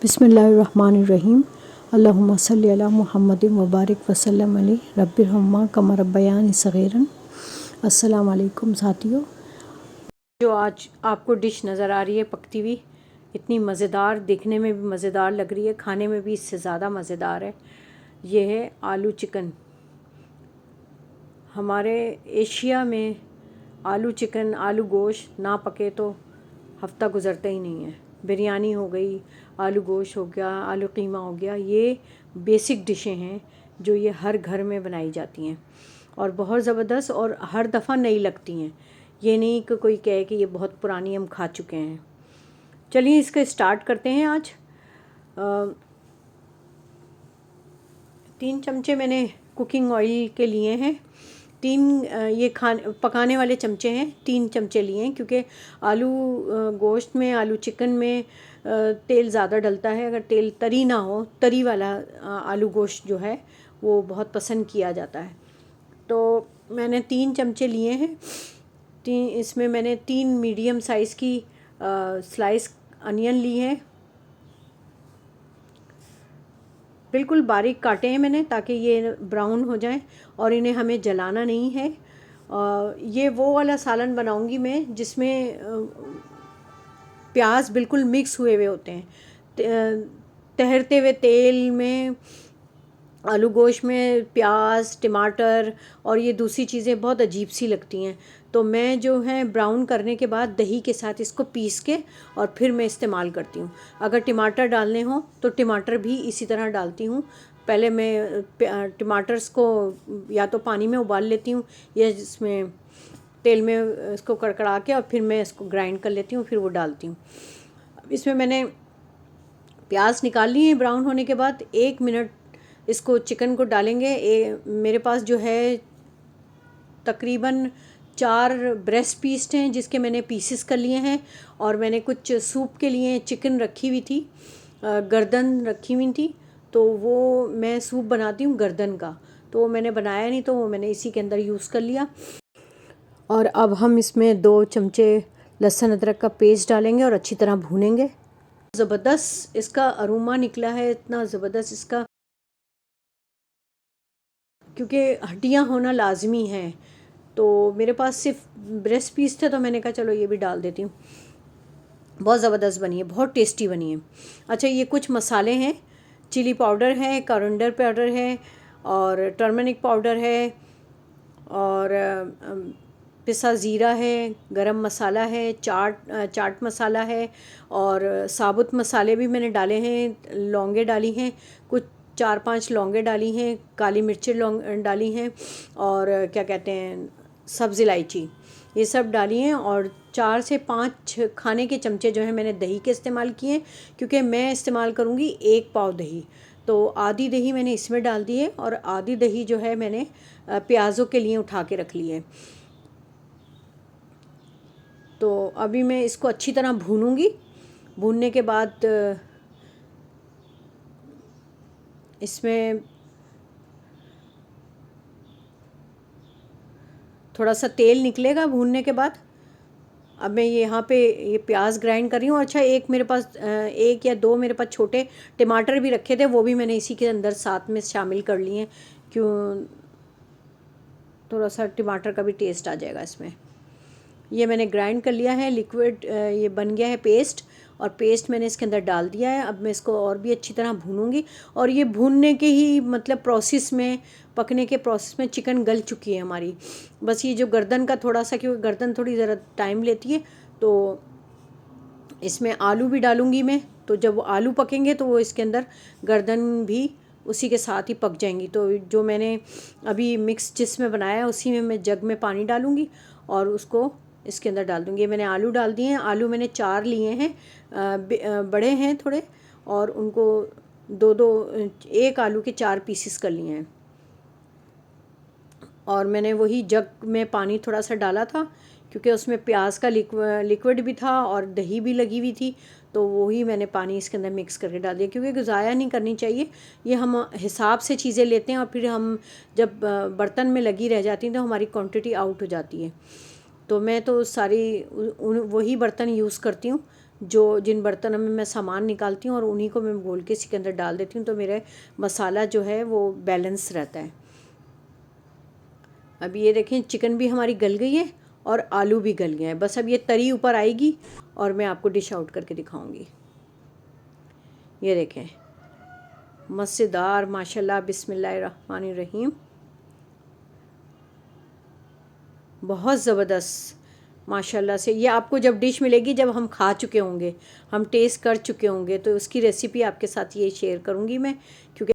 बिस्मिल्लाहिर्रहमानिर्रहीम। अल्लाहुम्मा सल्ली अला मुहम्मदिन व बारिक वसल्लम अलैहि रब्बिरहम्मा कमा रब्बयानी सगीरन। अस्सलाम वालेकुम साथियों। जो आज आपको डिश नज़र आ रही है पकती हुई, इतनी मज़ेदार, देखने में भी मज़ेदार लग रही है, खाने में भी इससे ज़्यादा मज़ेदार है। ये है आलू चिकन। हमारे एशिया में आलू चिकन, आलू गोश्त ना पके तो हफ़्ता गुज़रता ही नहीं है। बिरयानी हो गई, आलू गोश्त हो गया, आलू कीमा हो गया, ये बेसिक डिशें हैं जो ये हर घर में बनाई जाती हैं और बहुत ज़बरदस्त और हर दफ़ा नई लगती हैं। ये नहीं कि कोई कहे कि ये बहुत पुरानी हम खा चुके हैं। चलिए इसका स्टार्ट करते हैं। आज 3 चमचे मैंने कुकिंग ऑयल के लिए हैं। 3 ये पकाने वाले चमचे हैं, 3 चमचे लिए हैं क्योंकि आलू गोश्त में, आलू चिकन में तेल ज़्यादा डलता है। अगर तेल तरी ना हो, तरी वाला आलू गोश्त जो है वो बहुत पसंद किया जाता है। तो मैंने 3 चमचे लिए हैं। इसमें मैंने 3 मीडियम साइज़ की स्लाइस अनियन ली है, बिल्कुल बारीक काटे हैं मैंने ताकि ये ब्राउन हो जाएं और इन्हें हमें जलाना नहीं है। ये वो वाला सालन बनाऊंगी मैं जिसमें प्याज बिल्कुल मिक्स हुए हुए होते हैं। तैरते हुए तेल में आलू गोश्त में प्याज, टमाटर और ये दूसरी चीज़ें बहुत अजीब सी लगती हैं। तो मैं जो है ब्राउन करने के बाद दही के साथ इसको पीस के और फिर मैं इस्तेमाल करती हूँ। अगर टमाटर डालने हो तो टमाटर भी इसी तरह डालती हूँ। पहले मैं टमाटर्स को या तो पानी में उबाल लेती हूँ या इसमें तेल में इसको कड़कड़ा के और फिर मैं इसको ग्राइंड कर लेती हूँ, फिर वो डालती हूँ। इसमें मैंने प्याज निकाल लिए हैं ब्राउन होने के बाद। 1 मिनट इसको चिकन को डालेंगे। मेरे पास जो है तकरीबन 4 ब्रेस्ट पीस हैं जिसके मैंने पीसेस कर लिए हैं और मैंने कुछ सूप के लिए चिकन रखी हुई थी, गर्दन रखी हुई थी, तो वो मैं सूप बनाती हूँ गर्दन का, तो वो मैंने बनाया नहीं तो वो मैंने इसी के अंदर यूज़ कर लिया। और अब हम इसमें 2 चमचे लहसुन अदरक का पेस्ट डालेंगे और अच्छी तरह भूनेंगे। ज़बरदस्त इसका अरोमा निकला है, इतना ज़बरदस्त इसका, क्योंकि हड्डियाँ होना लाजमी है। तो मेरे पास सिर्फ ब्रेस्ट पीस थे तो मैंने कहा चलो ये भी डाल देती हूँ। बहुत ज़बरदस्त बनी है, बहुत टेस्टी बनी है। अच्छा, ये कुछ मसाले हैं। चिली पाउडर है, कोरिएंडर पाउडर है और टर्मरिक पाउडर है और पिसा ज़ीरा है, गरम मसाला है, चाट मसाला है और साबुत मसाले भी मैंने डाले हैं। लौंगे डाली हैं, कुछ 4-5 लौंगे डाली हैं, काली मिर्चें डाली हैं और क्या कहते हैं, सब्ज़ इलायची, ये सब डाली हैं। और 4 से 5 खाने के चमचे जो है मैंने दही के इस्तेमाल किए हैं क्योंकि मैं इस्तेमाल करूँगी 1 पाव दही, तो आधी दही मैंने इसमें डाल दी है और आधी दही जो है मैंने प्याज़ों के लिए उठा के रख ली है। तो अभी मैं इसको अच्छी तरह भूनूंगी। भूनने के बाद इसमें थोड़ा सा तेल निकलेगा भूनने के बाद। अब मैं यहाँ पे ये प्याज ग्राइंड कर रही हूँ। अच्छा, एक मेरे पास 1 या 2 मेरे पास छोटे टमाटर भी रखे थे, वो भी मैंने इसी के अंदर साथ में शामिल कर लिए हैं, क्यों थोड़ा सा टमाटर का भी टेस्ट आ जाएगा इसमें। ये मैंने ग्राइंड कर लिया है, लिक्विड ये बन गया है पेस्ट, और पेस्ट मैंने इसके अंदर डाल दिया है। अब मैं इसको और भी अच्छी तरह भूनूंगी और ये भूनने के ही मतलब प्रोसेस में, पकने के प्रोसेस में चिकन गल चुकी है हमारी। बस ये जो गर्दन का थोड़ा सा, क्योंकि गर्दन थोड़ी ज़रा टाइम लेती है, तो इसमें आलू भी डालूँगी मैं। तो जब वो आलू पकेंगे तो वो इसके अंदर गर्दन भी उसी के साथ ही पक जाएंगी। तो जो मैंने अभी मिक्स जिसमें बनाया है उसी में मैं जग में पानी डालूँगी और उसको इसके अंदर डाल दूँगी। मैंने आलू डाल दिए हैं। आलू मैंने 4 लिए हैं, बड़े हैं थोड़े, और उनको 2-2 1 आलू के 4 पीसेस कर लिए हैं। और मैंने वही जग में पानी थोड़ा सा डाला था क्योंकि उसमें प्याज का लिक्विड भी था और दही भी लगी हुई थी, तो वही मैंने पानी इसके अंदर मिक्स करके डाल दिया, क्योंकि ज़ाया नहीं करनी चाहिए। ये हम हिसाब से चीज़ें लेते हैं और फिर हम जब बर्तन में लगी रह जाती हैं तो हमारी क्वांटिटी आउट हो जाती है। तो मैं तो सारी वही बर्तन यूज़ करती हूँ जिन बर्तनों में मैं सामान निकालती हूँ और उन्हीं को मैं घोल के इसी के अंदर डाल देती हूँ, तो मेरा मसाला जो है वो बैलेंस रहता है। अब ये देखें चिकन भी हमारी गल गई है और आलू भी गल गए हैं। बस अब ये तरी ऊपर आएगी और मैं आपको डिश आउट करके दिखाऊंगी। ये देखें मज़ेदार माशाल्लाह, बिस्मिल्लाहिर्रहमानिर्रहीम, बहुत ज़बरदस्त माशाल्लाह से। ये आपको जब डिश मिलेगी जब हम खा चुके होंगे, हम टेस्ट कर चुके होंगे, तो उसकी रेसिपी आपके साथ ये शेयर करूँगी मैं, क्योंकि